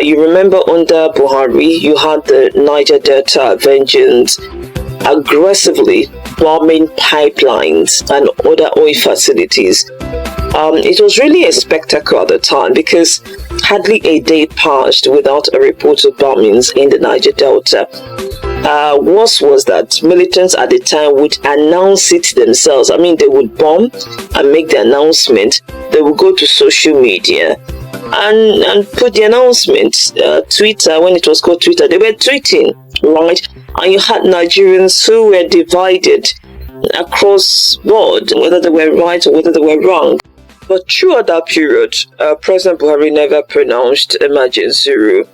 You remember under Buhari, you had the Niger Delta Avengers aggressively bombing pipelines and other oil facilities. It was really a spectacle at the time because hardly a day passed without a report of bombings in the Niger Delta. Worse was that militants at the time would announce it themselves. I mean, they would bomb and make the announcement. They would go to social media and put the announcement. Twitter, when it was called Twitter, they were tweeting, right? And you had Nigerians who were divided across board, whether they were right or whether they were wrong. But throughout that period, President Buhari never pronounced emergency rule.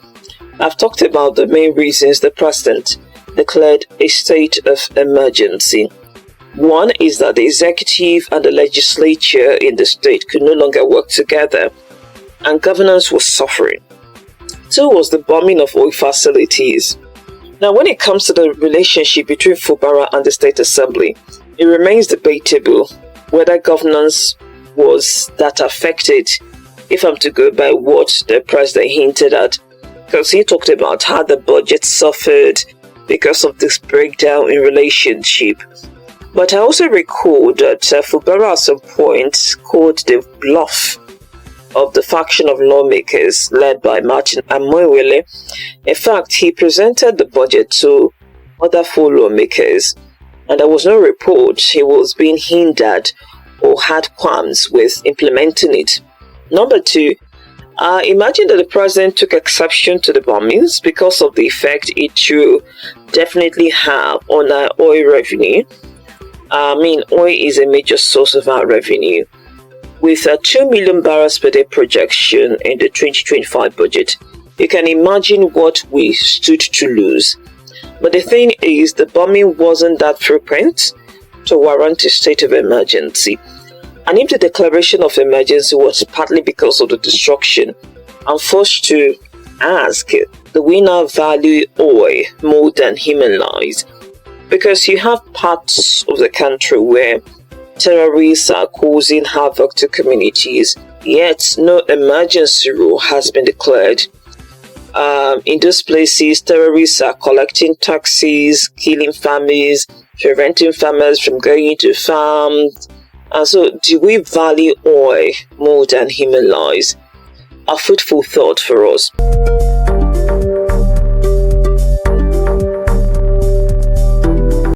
I've talked about the main reasons the president declared a state of emergency. One is that the executive and the legislature in the state could no longer work together, and governance was suffering. Two was the bombing of oil facilities. Now, when it comes to the relationship between Fubara and the State Assembly, it remains debatable whether governance was that affected, if I'm to go by what the president hinted at, because he talked about how the budget suffered because of this breakdown in relationship. But I also recall that Fubara at some point called the bluff of the faction of lawmakers led by Martin Amoiwele. In fact, he presented the budget to other four lawmakers, and there was no report he was being hindered or had qualms with implementing it. Number two, imagine that the president took exception to the bombings because of the effect it will definitely have on our oil revenue. I mean, oil is a major source of our revenue. With a 2 million barrels per day projection in the 2025 budget, you can imagine what we stood to lose. But the thing is, the bombing wasn't that frequent to warrant a state of emergency. And if the declaration of emergency was partly because of the destruction, I'm forced to ask, do we now value oil more than human lives? Because you have parts of the country where terrorists are causing havoc to communities, yet no emergency rule has been declared. In those places, terrorists are collecting taxes, killing families, preventing farmers from going into farms. And so, do we value oil more than human lives? A fruitful thought for us.